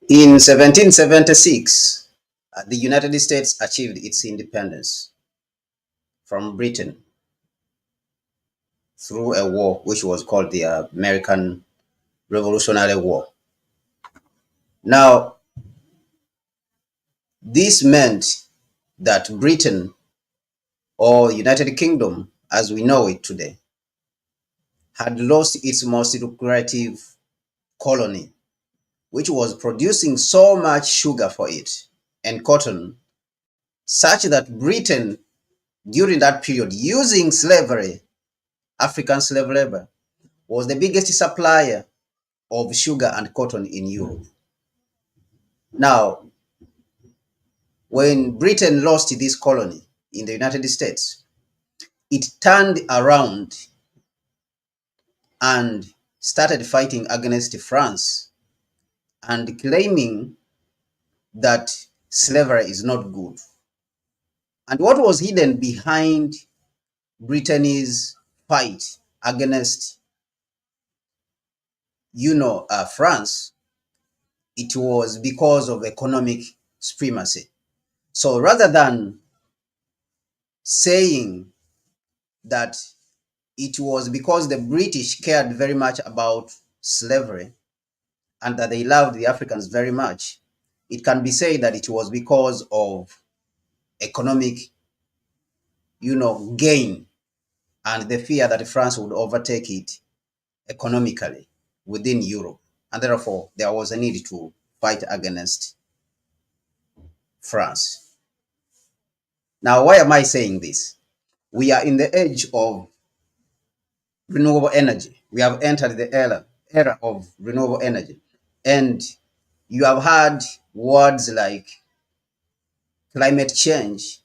In 1776, the United States achieved its independence from Britain through a war which was called the American Revolutionary War. Now, this meant that Britain, or United Kingdom as we know it today, had lost its most lucrative colony, which was producing so much sugar for it and cotton, such that Britain, during that period, using slavery, African slave labor, was the biggest supplier of sugar and cotton in Europe. Now, when Britain lost this colony in the United States, it turned around and started fighting against France and claiming that slavery is not good. And what was hidden behind Britain's fight against, France, it was because of economic supremacy. So rather than saying that it was because the British cared very much about slavery and that they loved the Africans very much, it can be said that it was because of economic, gain and the fear that France would overtake it economically within Europe. And therefore, there was a need to fight against France. Now, why am I saying this? We are in the age of renewable energy. We have entered the era of renewable energy. And you have heard words like climate change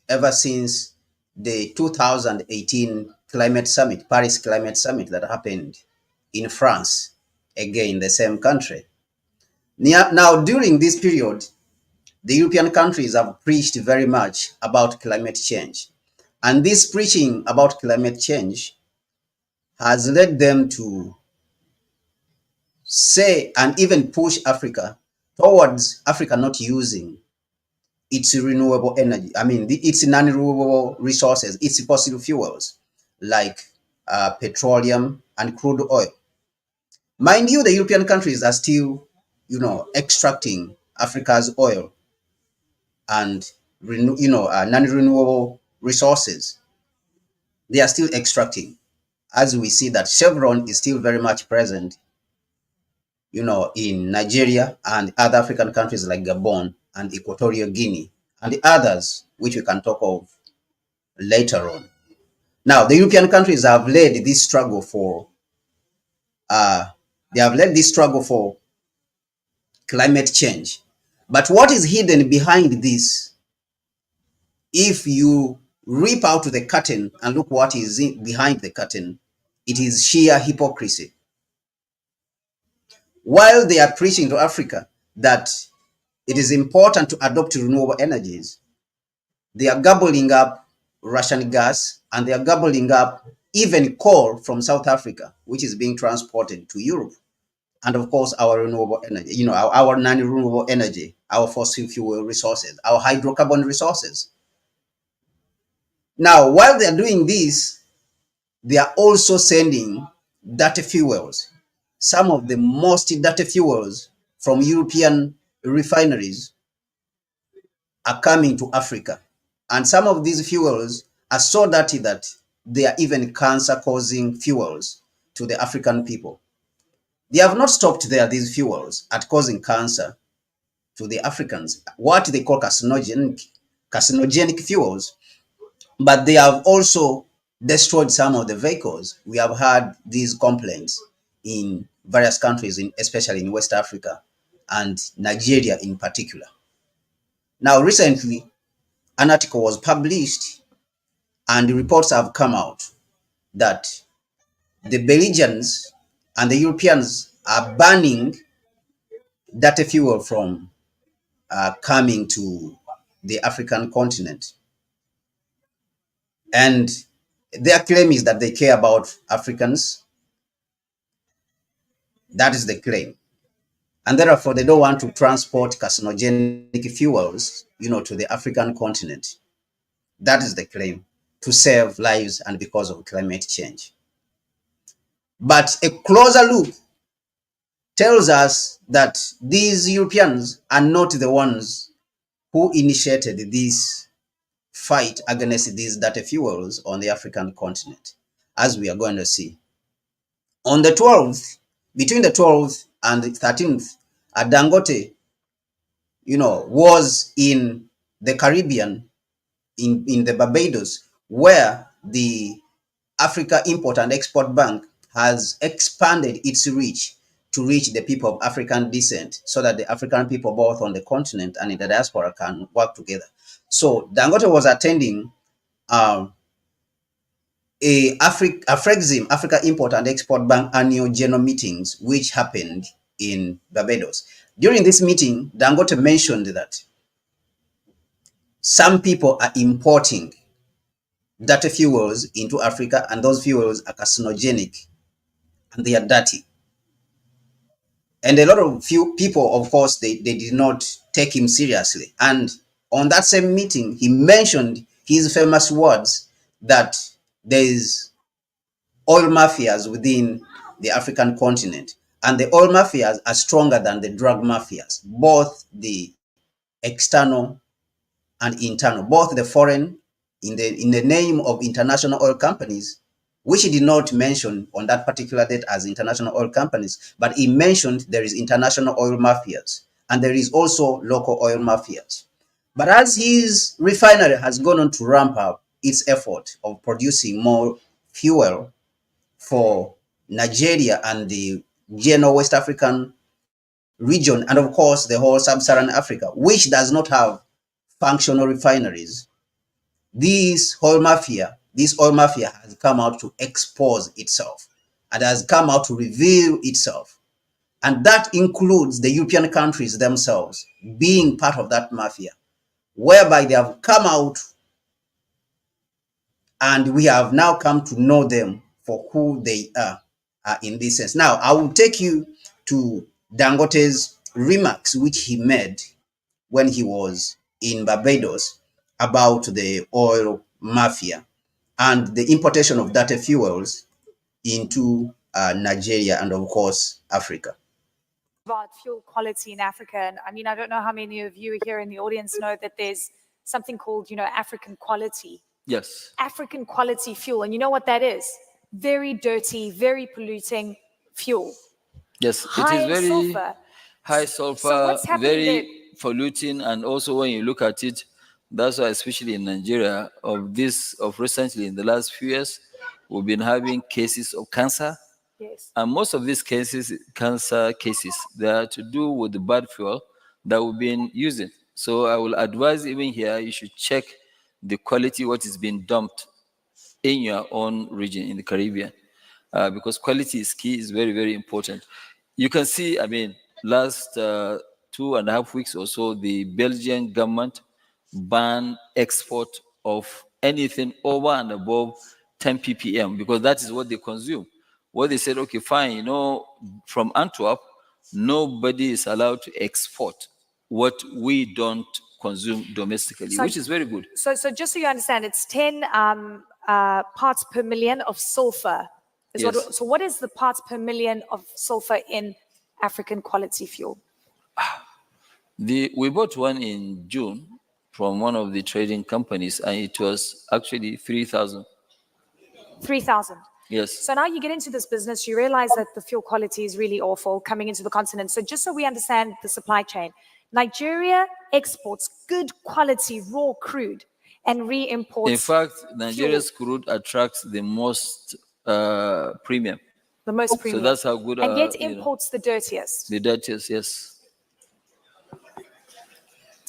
ever since the 2018 climate summit, Paris Climate Summit, that happened in France, again, the same country. Now, during this period, the European countries have preached very much about climate change. And this preaching about climate change has led them to say and even push Africa towards Africa not using its renewable energy. I mean, its non-renewable resources, its fossil fuels like petroleum and crude oil. Mind you, the European countries are still, extracting Africa's oil and non-renewable resources. They are still extracting, as we see that Chevron is still very much present, in Nigeria and other African countries like Gabon and Equatorial Guinea and the others, which we can talk of later on. Now, the European countries have led this struggle for climate change. But what is hidden behind this, if you rip out the curtain and look what is behind the curtain, it is sheer hypocrisy. While they are preaching to Africa that it is important to adopt renewable energies, they are gobbling up Russian gas and they are gobbling up even coal from South Africa, which is being transported to Europe. And of course, our renewable energy, our non-renewable energy, our fossil fuel resources, our hydrocarbon resources. Now, while they are doing this, they are also sending dirty fuels. Some of the most dirty fuels from European refineries are coming to Africa. And some of these fuels are so dirty that they are even cancer-causing fuels to the African people. They have not stopped there, these fuels, at causing cancer to the Africans, what they call carcinogenic fuels, but they have also destroyed some of the vehicles. We have had these complaints in various countries, especially in West Africa and Nigeria in particular. Now, recently, an article was published and the reports have come out that the Belgians and the Europeans are banning dirty fuel from coming to the African continent. And their claim is that they care about Africans. That is the claim. and therefore they don't want to transport carcinogenic fuels, to the African continent. That is the claim, to save lives and because of climate change. But a closer look tells us that these Europeans are not the ones who initiated this fight against these dirty fuels on the African continent, as we are going to see. On the 12th, between the 12th and the 13th, Dangote, was in the Caribbean, in the Barbados, where the Africa Import and Export Bank has expanded its reach to reach the people of African descent, so that the African people both on the continent and in the diaspora can work together. So Dangote was attending Africa Import and Export Bank annual general meetings, which happened in Barbados. During this meeting, Dangote mentioned that some people are importing dirty fuels into Africa, and those fuels are carcinogenic and they are dirty. And a lot of few people, of course, they did not take him seriously. And on that same meeting, he mentioned his famous words that there is oil mafias within the African continent, and the oil mafias are stronger than the drug mafias, both the external and internal, both the foreign, in the name of international oil companies, which he did not mention on that particular date as international oil companies, but he mentioned there is international oil mafias and there is also local oil mafias. But as his refinery has gone on to ramp up its effort of producing more fuel for Nigeria and the general West African region, and of course the whole sub-Saharan Africa, which does not have functional refineries, this oil mafia has come out to expose itself and has come out to reveal itself. And that includes the European countries themselves being part of that mafia, whereby they have come out and we have now come to know them for who they are in this sense. Now, I will take you to Dangote's remarks, which he made when he was in Barbados about the oil mafia and the importation of dirty fuels into Nigeria and, of course, Africa. About fuel quality in Africa. And I mean, I don't know how many of you here in the audience know that there's something called, African quality. Yes. African quality fuel. And you know what that is? Very dirty, very polluting fuel. Yes, high it is very sulfur. high sulfur, So very there? polluting, and also when you look at it, that's why especially in Nigeria, of recently in the last few years, we've been having cases of cancer. Yes. And most of these cancer cases, they are to do with the bad fuel that we've been using. So I will advise even here, you should check the quality, what is being dumped in your own region in the Caribbean, because quality is key, is very, very important. You can see, I mean, last 2.5 weeks or so, the Belgian government banned export of anything over and above 10 ppm, because that is what they consume. What they said, okay, fine, from Antwerp, nobody is allowed to export what we don't consume domestically, which is very good. So just so you understand, it's 10 parts per million of sulfur. Yes. So what is the parts per million of sulfur in African quality fuel? We bought one in June from one of the trading companies, and it was actually 3,000. 3,000. Yes. So now you get into this business, you realize that the fuel quality is really awful coming into the continent. So just so we understand the supply chain, Nigeria exports good quality raw crude and re-imports. In fact, Nigeria's crude attracts the most premium. The most premium. So that's how good. And yet imports the dirtiest. The dirtiest, yes.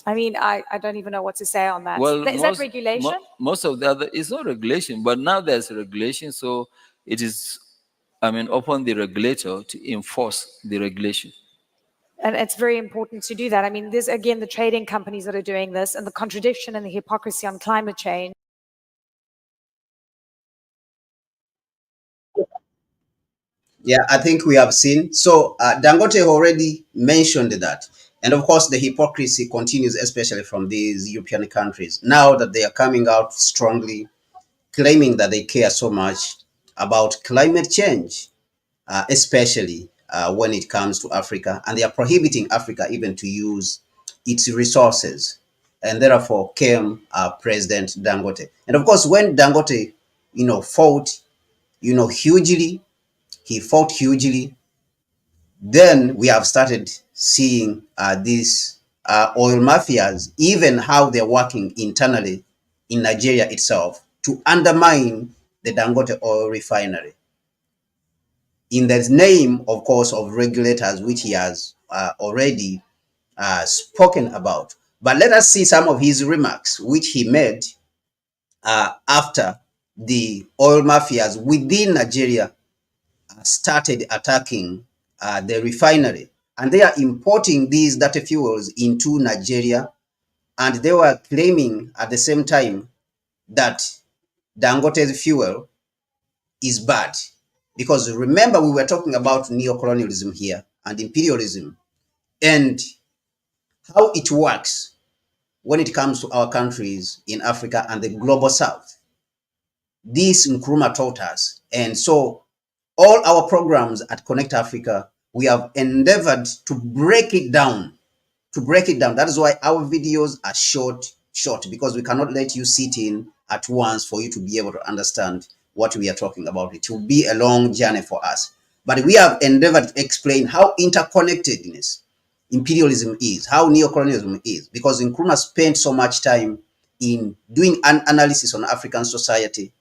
I mean, I don't even know what to say on that. Well, is that regulation? Most of the other, it's not regulation, but now there's regulation, so it is, upon the regulator to enforce the regulation. And it's very important to do that. I mean, there's, again, the trading companies that are doing this, and the contradiction and the hypocrisy on climate change. Yeah, I think we have seen. So Dangote already mentioned that. And of course, the hypocrisy continues, especially from these European countries. Now that they are coming out strongly, claiming that they care so much about climate change, especially when it comes to Africa. And they are prohibiting Africa even to use its resources. And therefore came President Dangote. And of course, when Dangote, fought, hugely, he fought hugely. Then we have started seeing these oil mafias, even how they're working internally in Nigeria itself to undermine the Dangote oil refinery in the name, of course, of regulators, which he has already spoken about. But let us see some of his remarks, which he made after the oil mafias within Nigeria started attacking the refinery. And they are importing these dirty fuels into Nigeria. And they were claiming at the same time that Dangote's fuel is bad. Because remember, we were talking about neocolonialism here and imperialism and how it works when it comes to our countries in Africa and the global south. This Nkrumah taught us. And so all our programs at Connect Africa, we have endeavored to break it down. That is why our videos are short, because we cannot let you sit in at once for you to be able to understand what we are talking about. It will be a long journey for us. But we have endeavored to explain how interconnectedness imperialism is, how neocolonialism is, because Nkrumah spent so much time in doing an analysis on African society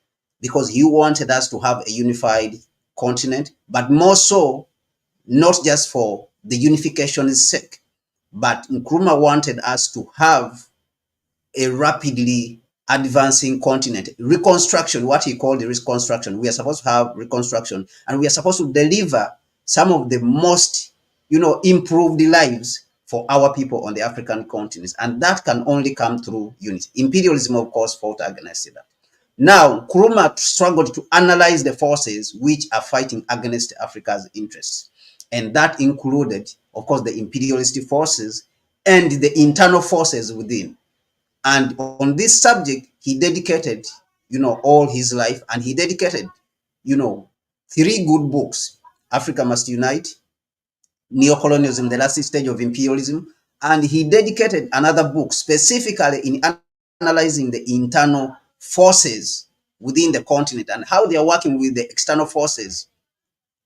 because he wanted us to have a unified continent, but more so, not just for the unification's sake, but Nkrumah wanted us to have a rapidly advancing continent. Reconstruction, what he called the reconstruction. We are supposed to have reconstruction, and we are supposed to deliver some of the most, improved lives for our people on the African continent. And that can only come through unity. Imperialism, of course, fought against that. Now, Nkrumah struggled to analyze the forces which are fighting against Africa's interests. And that included, of course, the imperialist forces and the internal forces within. And on this subject, he dedicated, all his life, and he dedicated, 3 good books: Africa Must Unite, Neocolonialism, the last stage of imperialism, and he dedicated another book specifically in analyzing the internal forces within the continent and how they are working with the external forces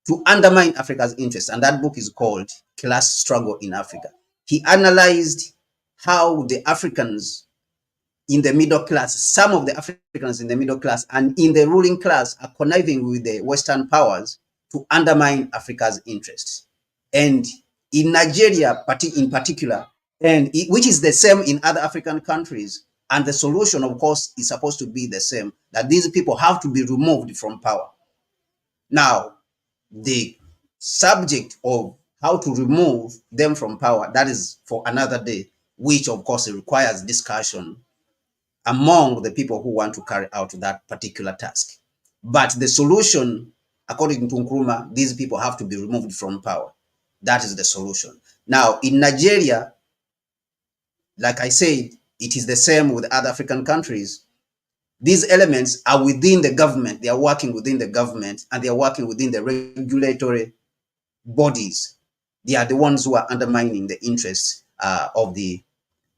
to undermine Africa's interests. And that book is called Class Struggle in Africa. He analyzed how the Africans in the middle class, some of the Africans in the middle class and in the ruling class are conniving with the Western powers to undermine Africa's interests. And in Nigeria, in particular, and which is the same in other African countries, and the solution, of course, is supposed to be the same, that these people have to be removed from power. Now, the subject of how to remove them from power, that is for another day, which of course requires discussion among the people who want to carry out that particular task. But the solution, according to Nkrumah, these people have to be removed from power. That is the solution. Now, in Nigeria, like I said, it is the same with other African countries. These elements are within the government. They are working within the government, and they are working within the regulatory bodies. They are the ones who are undermining the interests of the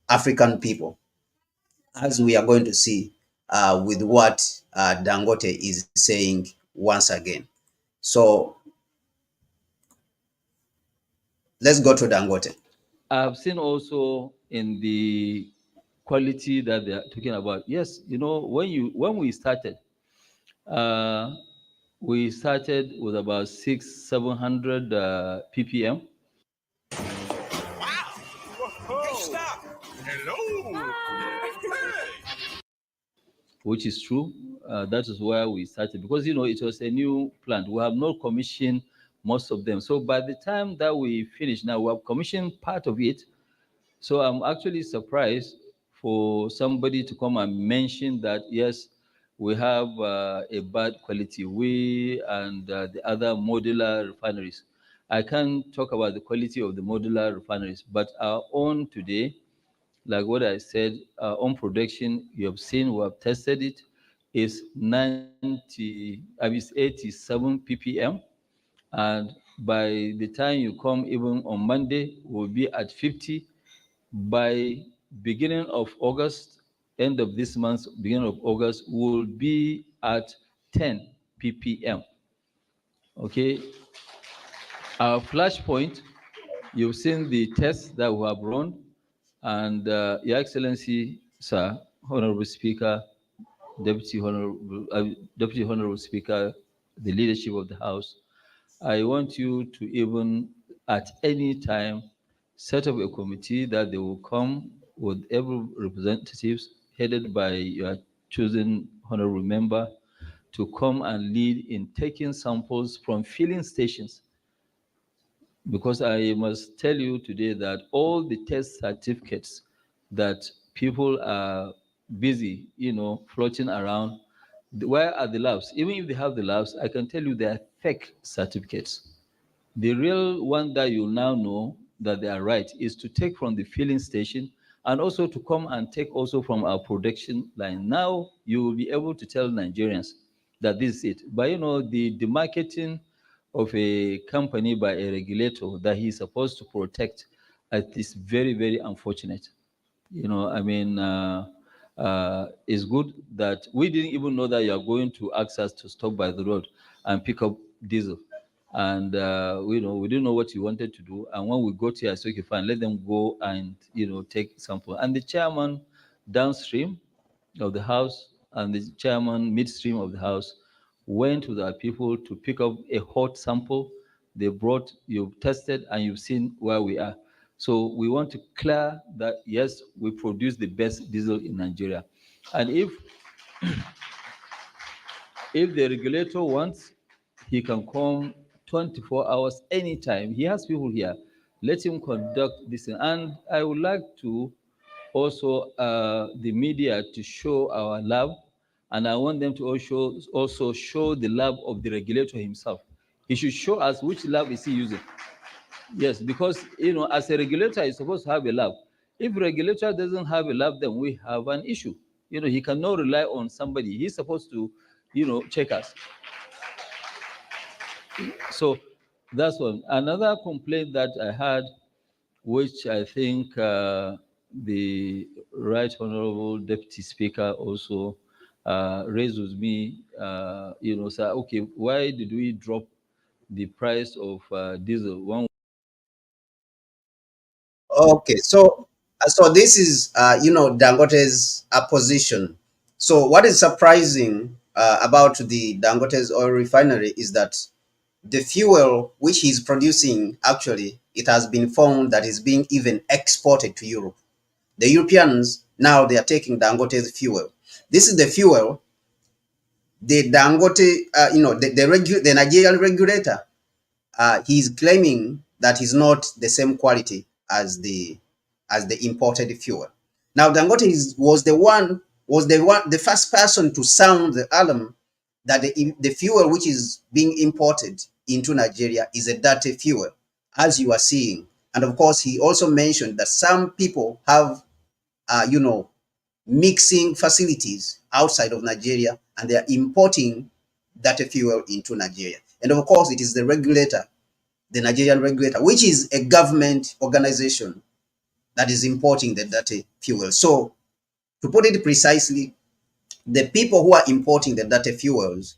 African people, as we are going to see with what Dangote is saying once again. So let's go to Dangote. I've seen also in the quality that they are talking about. Yes, when we started, we started with about 700 ppm. Wow! Whoa. Hey, stop! Hello! Which is true. That is where we started because it was a new plant. We have not commissioned most of them. So by the time that we finished, now we have commissioned part of it. So I'm actually surprised for somebody to come and mention that yes, we have a bad quality. We and the other modular refineries. I can't talk about the quality of the modular refineries, but our own today, like what I said, our own production, you have seen, we have tested it, is 87 ppm. And by the time you come even on Monday, we'll be at 50. By beginning of August, end of this month, beginning of August, we'll be at 10 ppm. Okay. Our flash point, you've seen the tests that we have run, and Your Excellency, Sir, Honorable Speaker, Deputy Honorable Speaker, the leadership of the House, I want you to even at any time set up a committee that they will come with every representatives headed by your chosen honorable member to come and lead in taking samples from filling stations. Because I must tell you today that all the test certificates that people are busy, floating around, where are the labs? Even if they have the labs, I can tell you they are fake certificates. The real one that you now know that they are right is to take from the filling station and also to come and take also from our production line. Now you will be able to tell Nigerians that this is it. But the marketing of a company by a regulator that he's supposed to protect, it is very, very unfortunate. It's good that we didn't even know that you are going to ask us to stop by the road and pick up diesel. And, we didn't know what you wanted to do. And when we got here, I said, okay, fine, let them go and, take sample. And the chairman downstream of the house and the chairman midstream of the house went with our people to pick up a hot sample. They brought, you've tested, and you've seen where we are. So we want to clear that, yes, we produce the best diesel in Nigeria. And if the regulator wants, he can come 24 hours anytime. He has people here. Let him conduct this. And I would like to also the media to show our lab, and I want them to also show the lab of the regulator himself. He should show us which lab is he using. Yes, because as a regulator, he's supposed to have a lab. If regulator doesn't have a lab, then we have an issue. He cannot rely on somebody. He's supposed to, check us. So that's one. Another complaint that I had, which I think the Right Honorable Deputy Speaker also raised with me, say, okay, why did we drop the price of diesel? Okay, so this is Dangote's position. So what is surprising about the Dangote's oil refinery is that the fuel which he's producing, actually, it has been found that is being even exported to Europe. The Europeans now, they are taking Dangote's fuel. This is the fuel the Dangote, the Nigerian regulator, he's claiming that is not the same quality as the imported fuel. Now Dangote was the first person to sound the alarm that the fuel which is being imported into Nigeria is a dirty fuel, as you are seeing. And of course, he also mentioned that some people have, mixing facilities outside of Nigeria, and they are importing that fuel into Nigeria. And of course, it is the regulator, the Nigerian regulator, which is a government organization, that is importing the dirty fuel. So, to put it precisely, the people who are importing the dirty fuels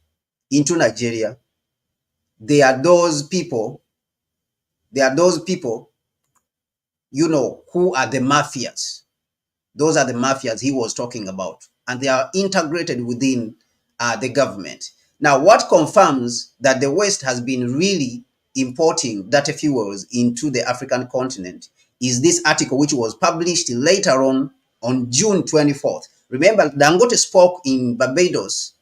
into Nigeria, they are those people, who are the mafias. Those are the mafias he was talking about, and they are integrated within the government. Now, what confirms that the West has been really importing dirty fuels into the African continent is this article, which was published later on June 24th. Remember, Dangote spoke in Barbados,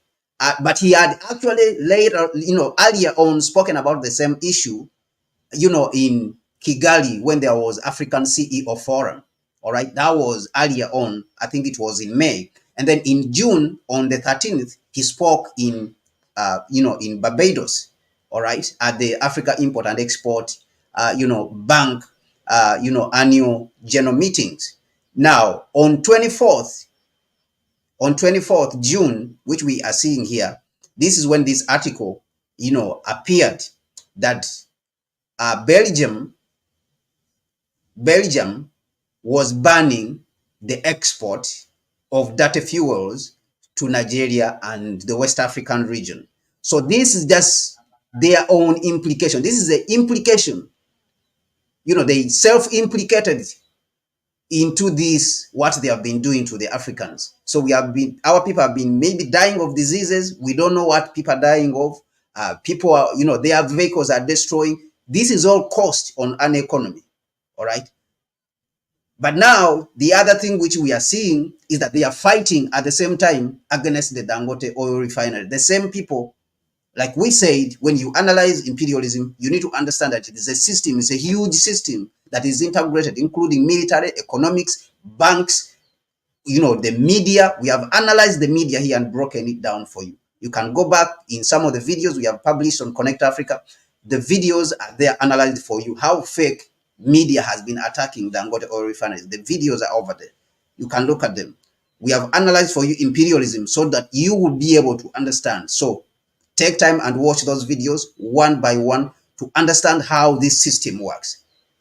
but he had actually earlier on spoken about the same issue, in Kigali, when there was African CEO Forum. All right, that was earlier on. I think it was in May. And then in June, on the 13th, he spoke in, in Barbados, all right, at the Africa Import and Export, Bank, annual general meetings. Now, on 24th June, which we are seeing here, this is when this article, appeared that Belgium was banning the export of dirty fuels to Nigeria and the West African region. So this is just their own implication. This is the implication. They self-implicated into this, what they have been doing to the Africans. So our people have been maybe dying of diseases. We don't know what people are dying of. People are, their vehicles are destroying. This is all cost on an economy. All right. But now the other thing which we are seeing is that they are fighting at the same time against the Dangote oil refinery. The same people, like we said, when you analyze imperialism, you need to understand that it is a system, it's a huge system that is integrated, including military, economics, banks, the media. We have analyzed the media here and broken it down for you. You can go back in some of the videos we have published on Connect Africa. The videos are there analyzed for you, how fake media has been attacking Dangote oil refineries. The videos are over there. You can look at them. We have analyzed for you imperialism so that you will be able to understand. So take time and watch those videos one by one to understand how this system works.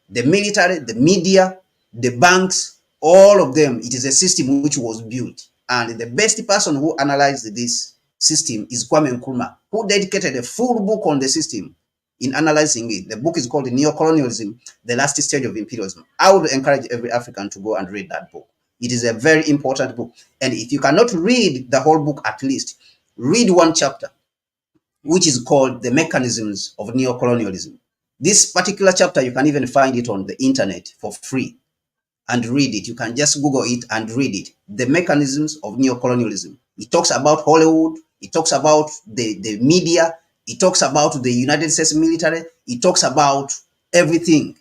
The military, the media, the banks, all of them, it is a system which was built. And the best person who analyzed this system is Kwame Nkrumah, who dedicated a full book on the system in analyzing it. The book is called Neocolonialism, The Last Stage of Imperialism. I would encourage every African to go and read that book. It is a very important book. And if you cannot read the whole book, at least read one chapter, which is called The Mechanisms of Neocolonialism. This particular chapter, you can even find it on the internet for free and read it. You can just Google it and read it. The Mechanisms of Neocolonialism. It talks about Hollywood. It talks about the media. It talks about the United States military. It talks about everything.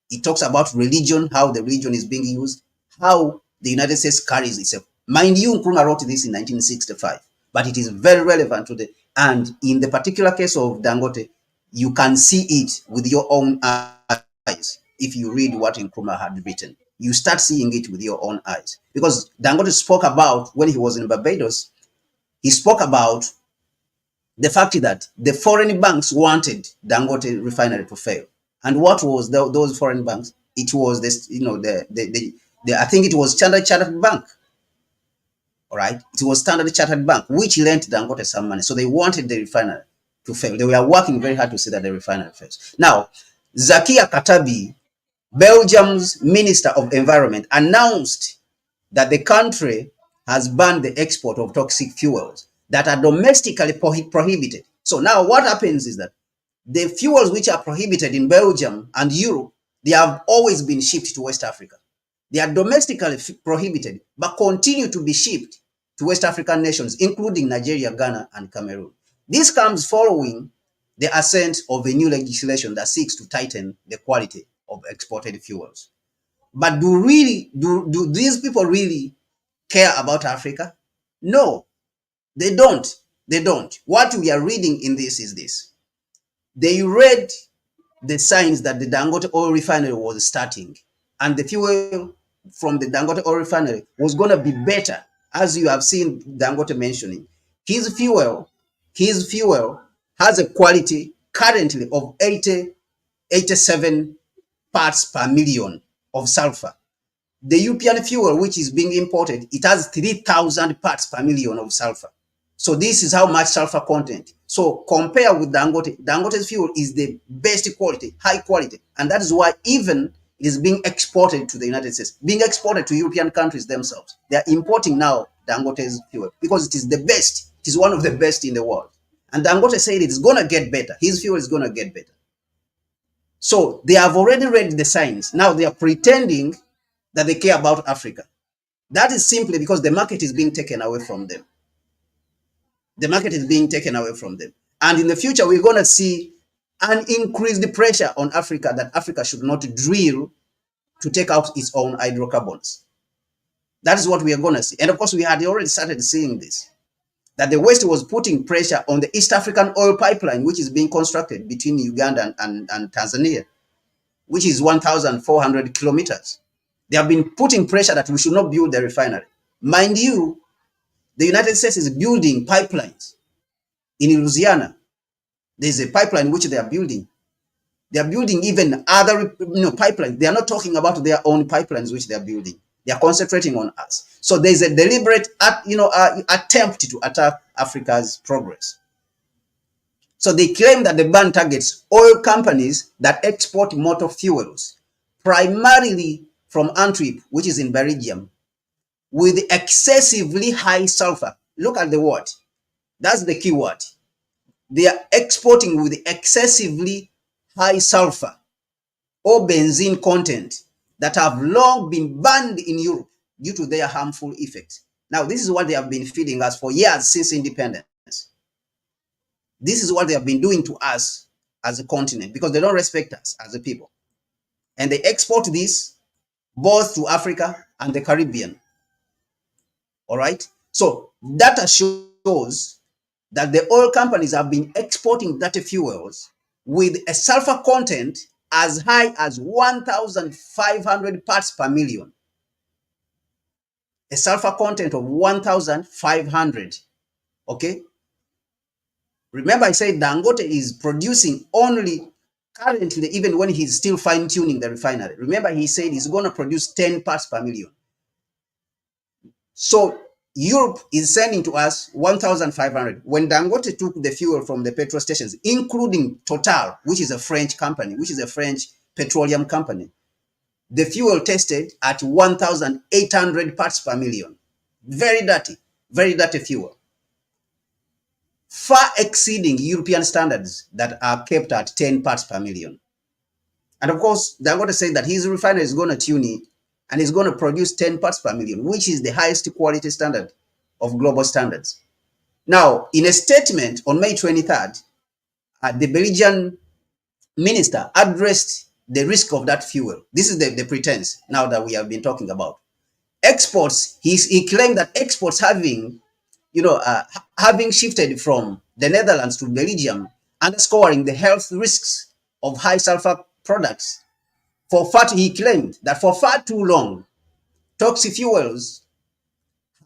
It talks about religion, how the religion is being used, how the United States carries itself. Mind you, Nkrumah wrote this in 1965, but it is very relevant today. And in the particular case of Dangote, you can see it with your own eyes. If you read what Nkrumah had written, you start seeing it with your own eyes. Because Dangote spoke about, when he was in Barbados, he spoke about the fact that the foreign banks wanted Dangote refinery to fail. And what was those foreign banks? It was this, I think it was Standard Chartered Bank. All right, it was Standard Chartered Bank which lent Dangote some money. So they wanted the refinery to fail. They were working very hard to see that the refinery fails. Now, Zakia Katabi, Belgium's Minister of Environment, announced that the country has banned the export of toxic fuels that are domestically prohibited. So now what happens is that the fuels which are prohibited in Belgium and Europe, they have always been shipped to West Africa. They are domestically prohibited, but continue to be shipped to West African nations, including Nigeria, Ghana, and Cameroon. This comes following the assent of a new legislation that seeks to tighten the quality of exported fuels. But do these people really care about Africa? No, they don't. They don't. What we are reading in this is this. They read the signs that the Dangote oil refinery was starting, and the fuel from the Dangote oil refinery was going to be better, as you have seen Dangote mentioning. His fuel has a quality currently of 87 parts per million of sulfur. The European fuel, which is being imported, it has 3,000 parts per million of sulfur. So this is how much sulfur content. So compare with Dangote. Dangote's fuel is the best quality, high quality. And that is why even it is being exported to the United States, being exported to European countries themselves. They are importing now Dangote's fuel because it is the best. It is one of the best in the world. And Dangote said it's going to get better. His fuel is going to get better. So they have already read the signs. Now they are pretending that they care about Africa. That is simply because the market is being taken away from them. The market is being taken away from them. And in the future, we're going to see an increased pressure on Africa that Africa should not drill to take out its own hydrocarbons. That is what we are going to see. And of course, we had already started seeing this, that the West was putting pressure on the East African oil pipeline, which is being constructed between Uganda and Tanzania, which is 1,400 kilometers. They have been putting pressure that we should not build the refinery. Mind you, the United States is building pipelines in Louisiana. There's a pipeline which they are building. They are building even other pipelines. They are not talking about their own pipelines which they are building. They are concentrating on us. So there's a deliberate attempt to attack Africa's progress. So they claim that the ban targets oil companies that export motor fuels, primarily from Antwerp, which is in Belgium, with excessively high sulfur. Look at the word. That's the key word. They are exporting with excessively high sulfur or benzene content that have long been banned in Europe due to their harmful effects. Now, this is what they have been feeding us for years since independence. This is what they have been doing to us as a continent because they don't respect us as a people. And they export this both to Africa and the Caribbean. All right? So data shows that the oil companies have been exporting dirty fuels with a sulfur content as high as 1,500 parts per million. A sulfur content of 1,500. Okay? Remember, I said Dangote is producing only currently, even when he's still fine-tuning the refinery. Remember, he said he's going to produce 10 parts per million. So Europe is sending to us 1,500. When Dangote took the fuel from the petrol stations, including Total, which is a French company, which is a French petroleum company, the fuel tested at 1,800 parts per million. Very dirty fuel. Far exceeding European standards that are kept at 10 parts per million. And of course, Dangote said that his refinery is going to tune it and is going to produce 10 parts per million, which is the highest quality standard of global standards. Now, in a statement on May 23rd, the Belgian minister addressed the risk of that fuel. This is the pretense now that we have been talking about. Exports, he claimed that exports having shifted from the Netherlands to Belgium, underscoring the health risks of high sulfur products. He claimed that for far too long, toxic fuels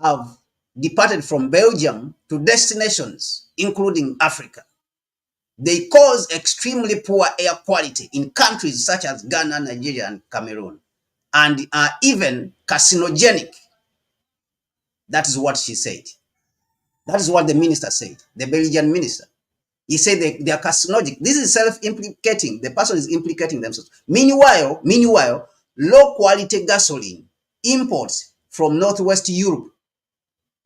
have departed from Belgium to destinations, including Africa. They cause extremely poor air quality in countries such as Ghana, Nigeria, and Cameroon, and are even carcinogenic. That is what she said. That is what the minister said, the Belgian minister. He said they are carcinogenic. This is self-implicating. The person is implicating themselves. Meanwhile, low-quality gasoline imports from Northwest Europe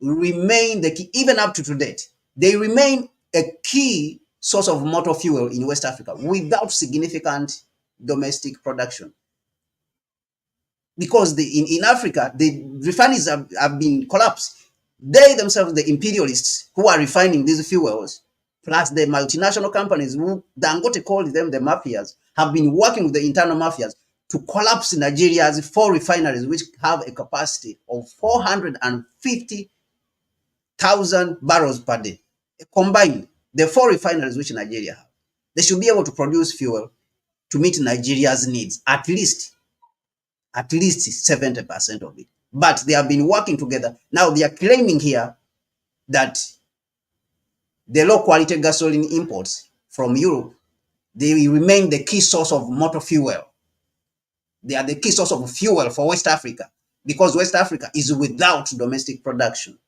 remain the key, even up to today. They remain a key source of motor fuel in West Africa without significant domestic production. Because in Africa, the refineries have been collapsed. They themselves, the imperialists who are refining these fuels, plus the multinational companies who Dangote called them the mafias, have been working with the internal mafias to collapse Nigeria's 4 refineries, which have a capacity of 450,000 barrels per day. Combined, the 4 refineries which Nigeria have, they should be able to produce fuel to meet Nigeria's needs, at least 70% of it. But they have been working together. Now they are claiming here that the low quality gasoline imports from Europe, they remain the key source of motor fuel. They are the key source of fuel for West Africa because West Africa is without domestic production.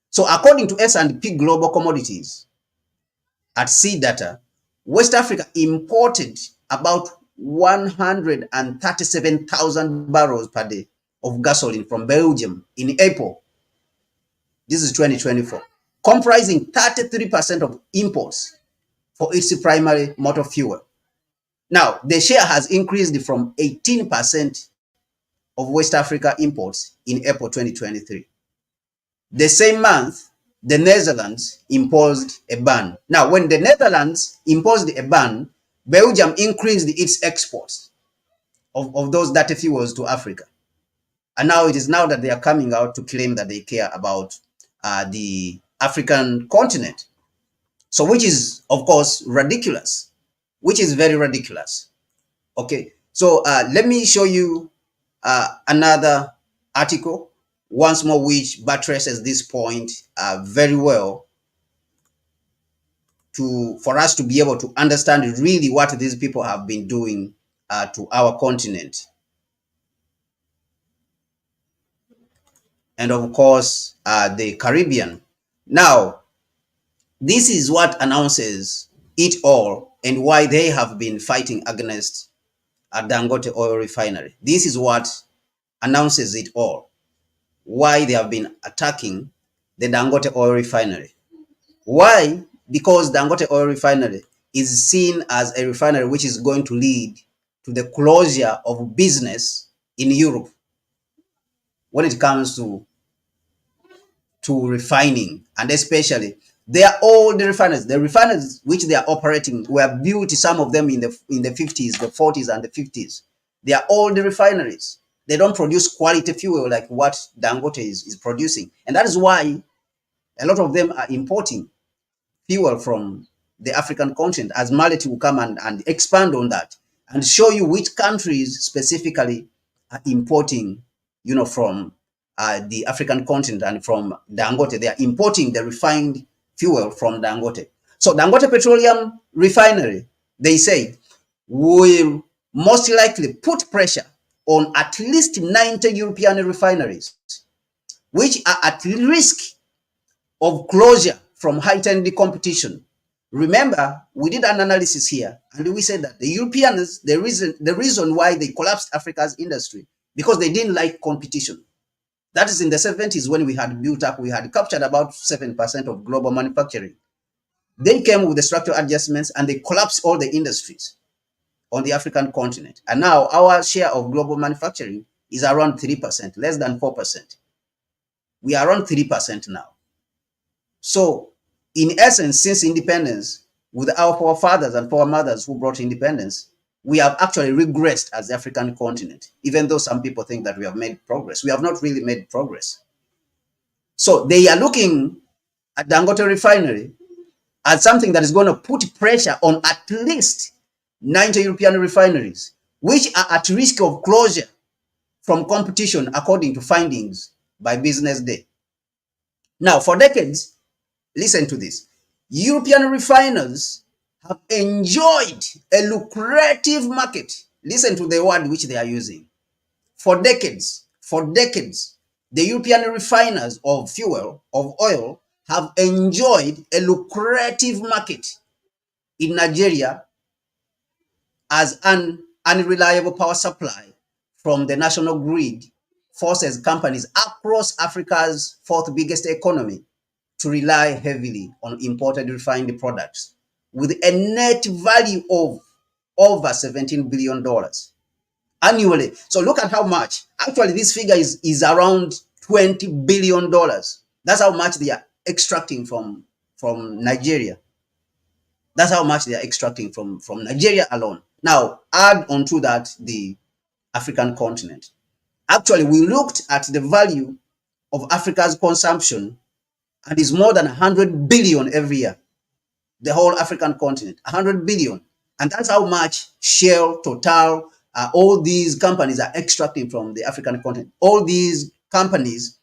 So according to S&P Global Commodities at C data, West Africa imported about 137,000 barrels per day of gasoline from Belgium in April. This is 2024, comprising 33% of imports for its primary motor fuel. Now, the share has increased from 18% of West Africa imports in April 2023. The same month, the Netherlands imposed a ban. Now, when the Netherlands imposed a ban, Belgium increased its exports of those dirty fuels to Africa. And now it is now that they are coming out to claim that they care about the African continent. So which is, of course, ridiculous, which is very ridiculous. Okay, so let me show you another article once more, which buttresses this point very well for us to be able to understand really what these people have been doing to our continent. And of course, the Caribbean. Now, this is what announces it all and why they have been fighting against a Dangote oil refinery. This is what announces it all, why they have been attacking the Dangote oil refinery. Why? Because Dangote oil refinery is seen as a refinery which is going to lead to the closure of business in Europe when it comes to refining, and especially they are all the refineries which they are operating were built, some of them in the 50s, the 40s and the 50s. They are all the refineries. They don't produce quality fuel like what Dangote is producing, and that is why a lot of them are importing fuel from the African continent, as Mahlet will come and expand on that and show you which countries specifically are importing, from the African continent and from Dangote. They are importing the refined fuel from Dangote. So Dangote Petroleum Refinery, they say, will most likely put pressure on at least 90 European refineries, which are at risk of closure from heightened competition. Remember, we did an analysis here, and we said that the Europeans, the reason why they collapsed Africa's industry, because they didn't like competition. That is in the 70s when we had captured about 7% of global manufacturing. They came with the structural adjustments and they collapsed all the industries on the African continent. And now our share of global manufacturing is around 3%, less than 4%. We are around 3% now. So, in essence, since independence, with our forefathers and foremothers who brought independence, we have actually regressed as the African continent, even though some people think that we have made progress. We have not really made progress. So, they are looking at Dangote refinery as something that is going to put pressure on at least 90 European refineries, which are at risk of closure from competition, according to findings by Business Day. Now, for decades, listen to this. European refiners have enjoyed a lucrative market. Listen to the word which they are using. For decades, the European refiners of fuel, of oil, have enjoyed a lucrative market in Nigeria as an unreliable power supply from the national grid forces companies across Africa's fourth biggest economy to rely heavily on imported refined products with a net value of over $17 billion annually. So look at how much. Actually, this figure is around $20 billion. That's how much they are extracting from Nigeria. That's how much they are extracting from Nigeria alone. Now, add onto that the African continent. Actually, we looked at the value of Africa's consumption, and it's more than 100 billion every year. The whole African continent, 100 billion. And that's how much Shell, Total, all these companies are extracting from the African continent. All these companies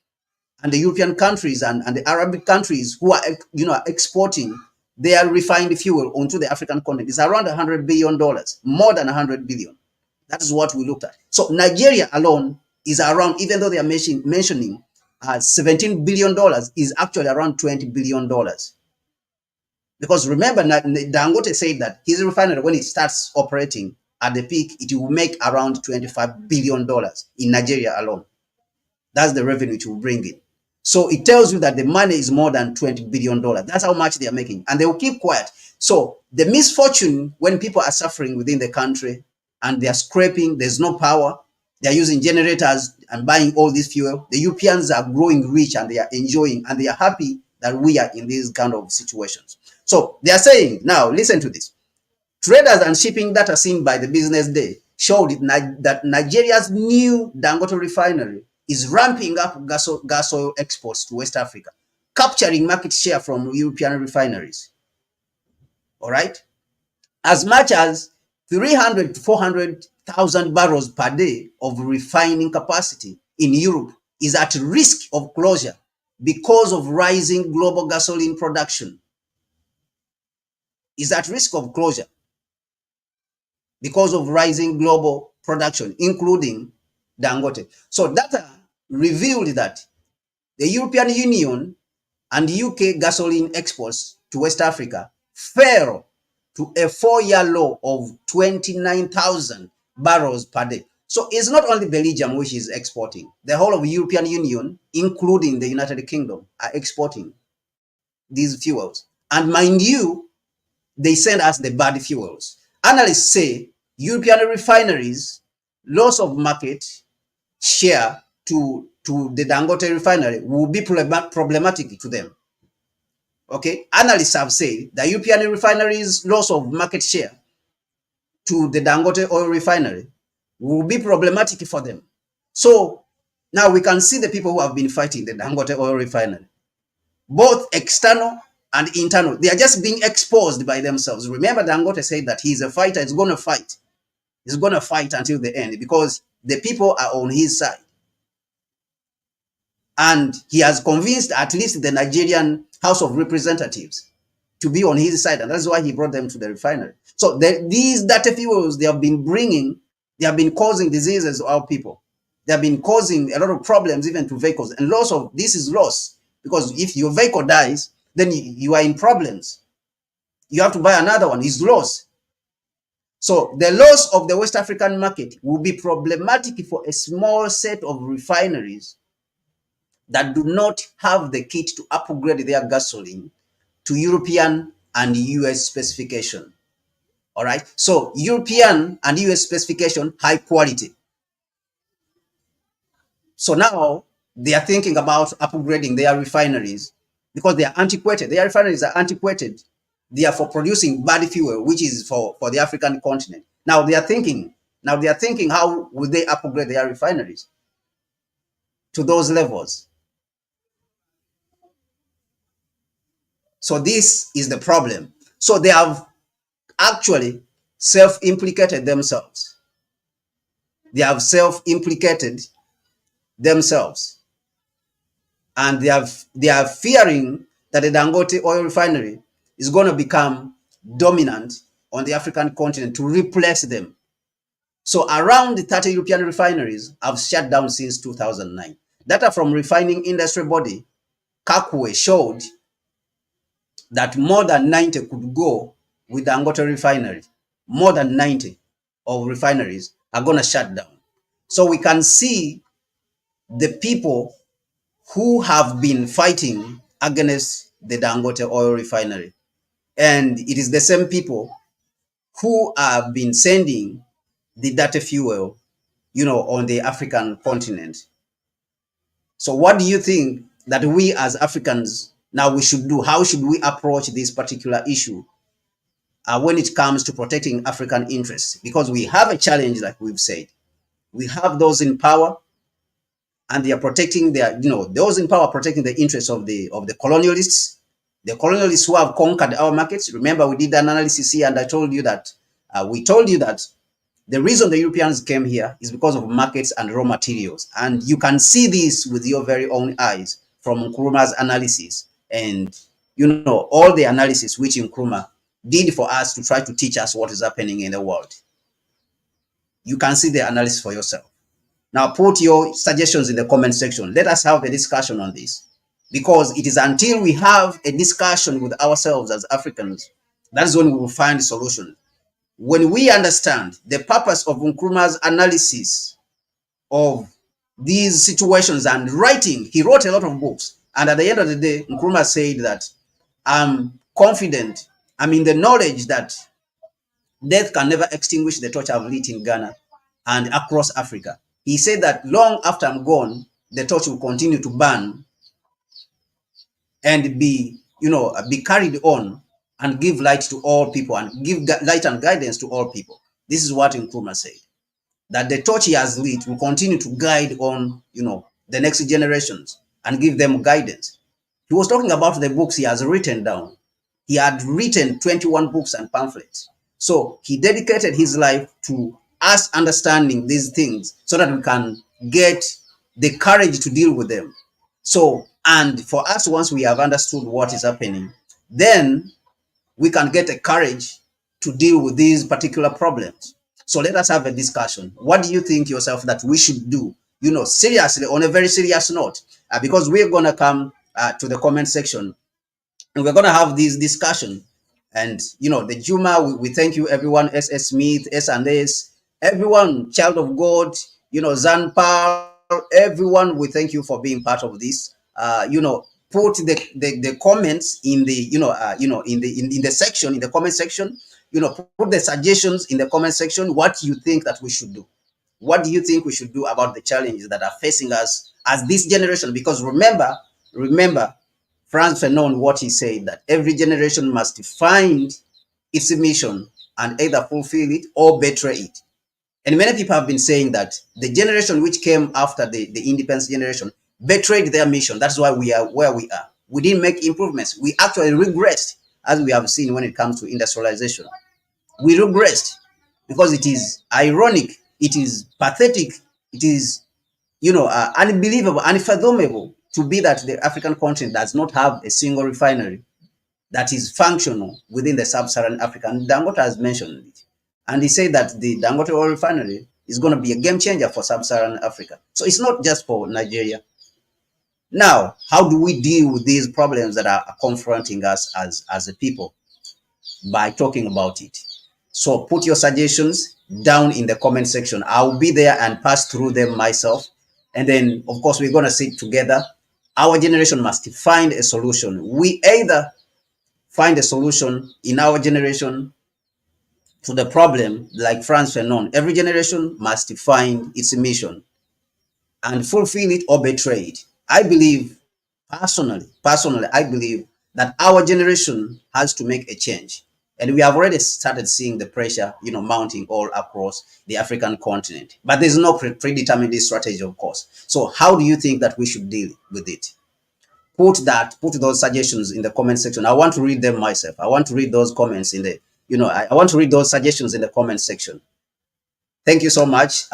and the European countries and the Arabic countries who are exporting their refined fuel onto the African continent is around $100 billion, more than 100 billion. That is what we looked at. So Nigeria alone is around, even though they are mentioning $17 billion, is actually around $20 billion. Because remember, Dangote said that his refinery, when it starts operating at the peak, it will make around $25 billion in Nigeria alone. That's the revenue it will bring in. So it tells you that the money is more than $20 billion. That's how much they are making. And they will keep quiet. So the misfortune when people are suffering within the country and they are scraping, there's no power, they are using generators and buying all this fuel, the Europeans are growing rich and they are enjoying and they are happy that we are in these kind of situations. So they are saying, now listen to this. Traders and shipping data seen by the Business Day showed that Nigeria's new Dangote refinery is ramping up gas oil exports to West Africa, capturing market share from European refineries. All right? As much as 300 to 400,000 barrels per day of refining capacity in Europe is at risk of closure because of rising global gasoline production. Is at risk of closure because of rising global production, including Dangote. So data revealed that the European Union and UK gasoline exports to West Africa fell to a 4-year low of 29,000 barrels per day. So it's not only Belgium which is exporting. The whole of the European Union, including the United Kingdom, are exporting these fuels. And mind you, they send us the bad fuels. Analysts say European refineries' loss of market share to the Dangote refinery will be problematic to them. Okay, analysts have said the European refineries' loss of market share to the Dangote oil refinery will be problematic for them. So now we can see the people who have been fighting the Dangote oil refinery, both external and internal. They are just being exposed by themselves. Remember, Dangote said that he's a fighter, he's going to fight. He's going to fight until the end because the people are on his side. And he has convinced at least the Nigerian House of Representatives to be on his side. And that's why he brought them to the refinery. So these dirty fuels they have been bringing, they have been causing diseases to our people. They have been causing a lot of problems even to vehicles. And loss of this is loss. Because if your vehicle dies, then you are in problems. You have to buy another one. It's loss. So the loss of the West African market will be problematic for a small set of refineries that do not have the kit to upgrade their gasoline to European and US specification. All right. So European and US specification, high quality. So now they are thinking about upgrading their refineries because they are antiquated. Their refineries are antiquated. They are for producing bad fuel, which is for the African continent. Now they are thinking how will they upgrade their refineries to those levels. So this is the problem. So they have actually self-implicated themselves. They have self-implicated themselves. And they are fearing that the Dangote oil refinery is going to become dominant on the African continent to replace them. So around 30 European refineries have shut down since 2009. Data from refining industry body, Kakwe, showed that more than 90 could go with the Dangote refinery. More than 90 of refineries are going to shut down. So we can see the people who have been fighting against the Dangote oil refinery. And it is the same people who have been sending the dirty fuel, on the African continent. So what do you think that we as Africans now we should do? How should we approach this particular issue when it comes to protecting African interests? Because we have a challenge, like we've said. We have those in power, and they are protecting those in power protecting the interests of the colonialists, who have conquered our markets. Remember, we did an analysis here, and I told you that the reason the Europeans came here is because of markets and raw materials. And you can see this with your very own eyes from Nkrumah's analysis and, all the analysis which Nkrumah did for us to try to teach us what is happening in the world. You can see the analysis for yourself. Now put your suggestions in the comment section. Let us have a discussion on this, because it is until we have a discussion with ourselves as Africans, that is when we will find solutions. When we understand the purpose of Nkrumah's analysis of these situations and writing, he wrote a lot of books. And at the end of the day, Nkrumah said that I'm confident, I'm in the knowledge that death can never extinguish the torch I've lit in Ghana and across Africa. He said that long after I'm gone, the torch will continue to burn and be carried on and give light to all people and give light and guidance to all people. This is what Nkrumah said, that the torch he has lit will continue to guide on, the next generations and give them guidance. He was talking about the books he has written down. He had written 21 books and pamphlets. So he dedicated his life to us understanding these things so that we can get the courage to deal with them. So, and for us, once we have understood what is happening, then we can get a courage to deal with these particular problems. So let us have a discussion. What do you think yourself that we should do? You know, seriously, on a very serious note, because we're going to come to the comment section and we're going to have this discussion. And, you know, the Juma, we thank you, everyone, S.S. Smith, S&S, everyone, Child of God, you know, Zanpal, everyone, we thank you for being part of this. You know, put the comments in the, in the section, in the comment section, you know, put the suggestions in the comment section, what you think that we should do. What do you think we should do about the challenges that are facing us as this generation? Because remember, Franz Fanon, what he said, that every generation must find its mission and either fulfill it or betray it. And many people have been saying that the generation which came after the independence generation betrayed their mission. That's why we are where we are. We didn't make improvements. We actually regressed, as we have seen when it comes to industrialization. We regressed because it is ironic, it is pathetic, it is, you know, unbelievable, unfathomable to be that the African continent does not have a single refinery that is functional within the sub-Saharan Africa. And Dangote has mentioned it. And he said that the Dangote oil refinery is going to be a game changer for sub-Saharan Africa. So it's not just for Nigeria. Now, how do we deal with these problems that are confronting us as a people? By talking about it. So put your suggestions down in the comment section. I'll be there and pass through them myself. And then, of course, we're going to sit together. Our generation must find a solution. We either find a solution in our generation to the problem, like Franz Fanon. Every generation must find its mission and fulfill it or betray it. I believe, personally, I believe that our generation has to make a change. And we have already started seeing the pressure, you know, mounting all across the African continent. But there's no predetermined strategy, of course. So how do you think that we should deal with it? Put those suggestions in the comment section. I want to read them myself. I want to read those comments in the, you know, I want to read those suggestions in the comment section. Thank you so much.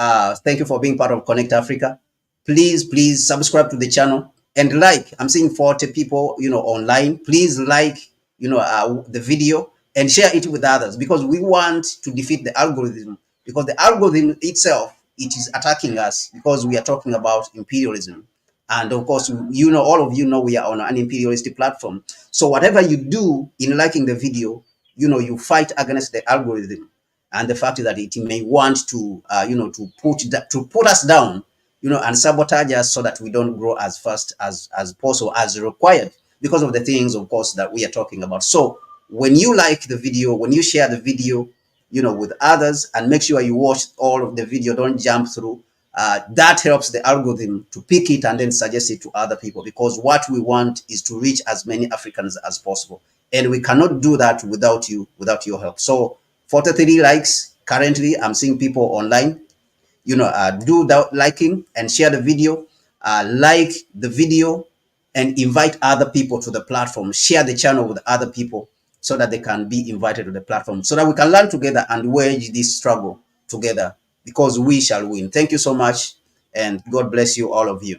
Thank you for being part of Connect Africa. Please subscribe to the channel and like. I'm seeing 40 people, you know, online. Please like, you know, the video and share it with others, because we want to defeat the algorithm, because the algorithm itself, it is attacking us because we are talking about imperialism. And of course, you know, all of you know we are on an imperialistic platform. So whatever you do in liking the video, you know, you fight against the algorithm and the fact that it may want to, you know, to put us down, you know, and sabotage us so that we don't grow as fast as possible, as required, because of the things, of course, that we are talking about. So when you like the video, when you share the video, you know, with others, and make sure you watch all of the video, don't jump through. That helps the algorithm to pick it and then suggest it to other people, because what we want is to reach as many Africans as possible, and we cannot do that without your help. So 43 likes currently. I'm seeing people online, you know, do that liking and share the video, like the video and invite other people to the platform, share the channel with other people so that they can be invited to the platform, so that we can learn together and wage this struggle together, because we shall win. Thank you so much, and God bless you, all of you.